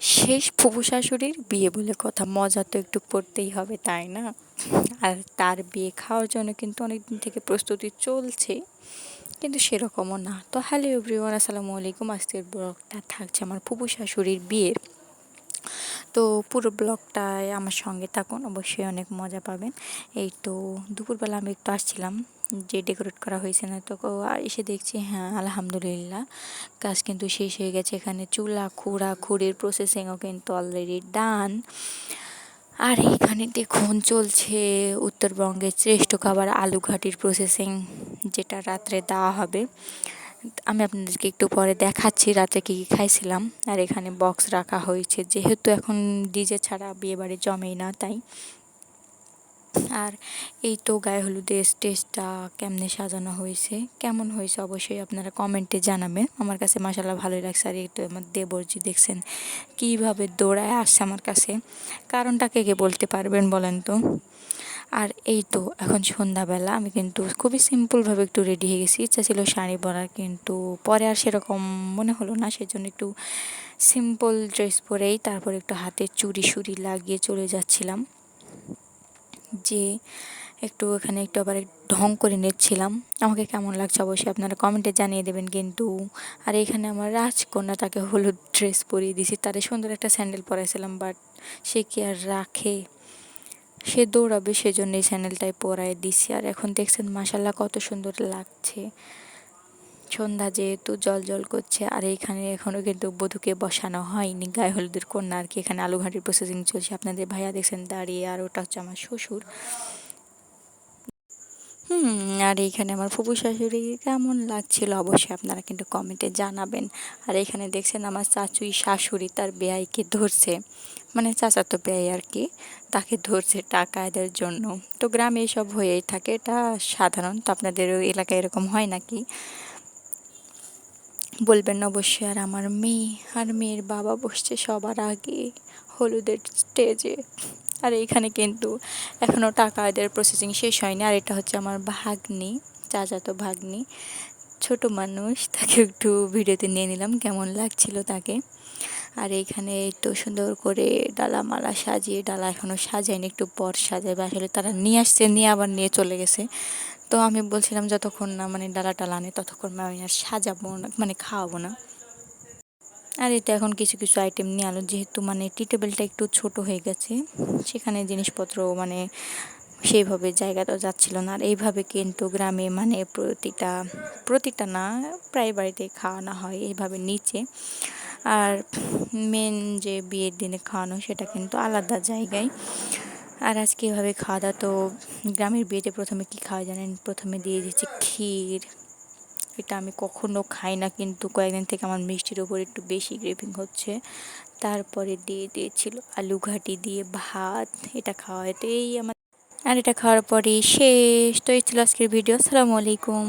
শেষ ফুফু শাশুড়ির বিয়ে বলে কথা, মজা তো একটু করতেই হবে, তাই না? আর তার বিয়ে খাওয়ার জন্য কিন্তু অনেক দিন থেকে প্রস্তুতি চলছে, কিন্তু সেরকমও না। তো হ্যালো এভরিওয়ান, আসসালামু আলাইকুম। আজকের ব্লগটা থাকছে আমার ফুফু শাশুড়ির বিয়ের। তো পুরো ব্লগটায় আমার সঙ্গে থাকুন, অবশ্যই অনেক মজা পাবেন। এই তো দুপুরবেলা আমি একটু আসছিলাম, যে ডেকোরেট করা হয়েছে না, তো এসে দেখছি হ্যাঁ আলহামদুলিল্লাহ কাজ কিন্তু শেষ হয়ে গেছে। এখানে চুলা খুঁড়ির প্রসেসিংও কিন্তু অলরেডি ডান। আর এইখানে দেখুন চলছে উত্তরবঙ্গের শ্রেষ্ঠ খাবার আলু ঘাটির প্রসেসিং, যেটা রাত্রে দেওয়া হবে। আমি আপনাদেরকে একটু পরে দেখাচ্ছি রাতে কী কী খাইছিলাম। আর এখানে বক্স রাখা হয়েছে, যেহেতু এখন ডিজে ছাড়া বিয়েবাড়ি জমেই না, তাই। আর এই তো গায়ে হলুদের স্টেজটা কেমনে সাজানো হয়েছে, কেমন হয়েছে অবশ্যই আপনারা কমেন্টে জানাবেন। আমার কাছে মাশাআল্লাহ ভালোই লাগছে। আর এই তো আমার দেবরজি দেখছেন কীভাবে দৌড়ায় আসছে আমার কাছে, কারণটা কে কে বলতে পারবেন বলেন তো? আর এই তো এখন সন্ধ্যাবেলা আমি কিন্তু খুবই সিম্পলভাবে একটু রেডি হয়ে গেছি। ইচ্ছা ছিল শাড়ি পরার, কিন্তু পরে আর সেরকম মনে হলো না, সেজন্য একটু সিম্পল ড্রেস পরেই তারপর একটু হাতে চুড়ি লাগিয়ে চলে যাচ্ছিলাম, যে একটু এখানে একটু আবার ঢং করে নিচ্ছিলাম। আমাকে কেমন লাগছে অবশ্যই আপনারা কমেন্টে জানিয়ে দেবেন কিন্তু। আর এখানে আমার রাজকন্যা, তাকে হলুদ ড্রেস পরিয়ে দিয়েছি, তারে সুন্দর একটা স্যান্ডেল পরাইছিলাম, বাট সে কি আর রাখে, সে দৌড়াবে, সেজন্য এই স্যান্ডেলটাই পরাই দিছি। আর এখন দেখছেন মাশাল্লাহ কত সুন্দর লাগছে, সন্ধ্যা যেহেতু জল করছে। আর এইখানে এখনও কিন্তু বধূকে বসানো হয়নি, গায়ে হলুদের কন্যা আর কি। এখানে আলু ঘাটির প্রসেসিং চলছে, আপনাদের ভাইয়া দেখছেন দাঁড়িয়ে, আর ওটা হচ্ছে আমার শ্বশুর। আর এইখানে আমার ফুফু শাশুড়ি কেমন লাগছিল অবশ্যই আপনারা কিন্তু কমেন্টে জানাবেন। আর এখানে দেখছেন আমার চাচুই শাশুড়ি তার বেয়াইকে ধরছে, মানে চাচাতো বেয়াই আর কি, তাকে ধরছে টাকা আদায়ের জন্য। তো গ্রামে এসব হয়েই থাকে, এটা সাধারণ। তো আপনাদের ওই এলাকায় এরকম হয় নাকি বলবেন অবশ্যই। আর আমার মেয়ে আর মেয়ের বাবা বসছে সবার আগে হলুদের স্টেজে। আর এইখানে কিন্তু এখনও টাকা আদায়ের প্রসেসিং শেষ হয়নি। আর এটা হচ্ছে আমার ভাগ্নি, চাচাতো ভাগ্নি, ছোট মানুষ, তাকে একটু ভিডিওতে নিয়ে নিলাম কেমন লাগছিল তাকে। আর এইখানে তো সুন্দর করে ডালা মালা সাজিয়ে, ডালা এখনও সাজায়নি, একটু পর সাজাবে। আসলে তারা নিয়ে আসছে, নিয়ে আবার নিয়ে চলে গেছে। তো আমি বলছিলাম যতক্ষণ না মানে ডালা টালা আনে ততক্ষণ আমি আর সাজাবো না, মানে খাওয়াবো না। আর এটা এখন কিছু কিছু আইটেম নিয়ে আলো, যেহেতু মানে টি টেবিলটা একটু ছোট হয়ে গেছে, সেখানে জিনিসপত্র মানে সেইভাবে জায়গাটা যাচ্ছিল না। আর এইভাবে কিন্তু গ্রামে মানে প্রতিটা না, প্রায় বাড়িতেই খাওয়ানো হয় এইভাবে নিচে। আর মেন যে বিয়ের দিনে খাওয়ানো সেটা কিন্তু আলাদা জায়গায়। আর আজকে এভাবে খাওয়া দাওয়া। তো গ্রামের বিয়েতে প্রথমে কি খাওয়া জানেন? প্রথমে দিয়ে দিচ্ছি ক্ষীর। এটা আমি কখনো খাই না, কিন্তু কয়েকদিন থেকে আমার মিষ্টির ওপর একটু বেশি ক্রেভিং হচ্ছে। তারপরে দিয়ে দিয়েছিল আলু ঘাটি দিয়ে ভাত, এটা খাওয়াতেই আমার। আর এটা খাওয়ার পরে শেষ। তো এই ছিল আজকের ভিডিও। আসসালামু আলাইকুম।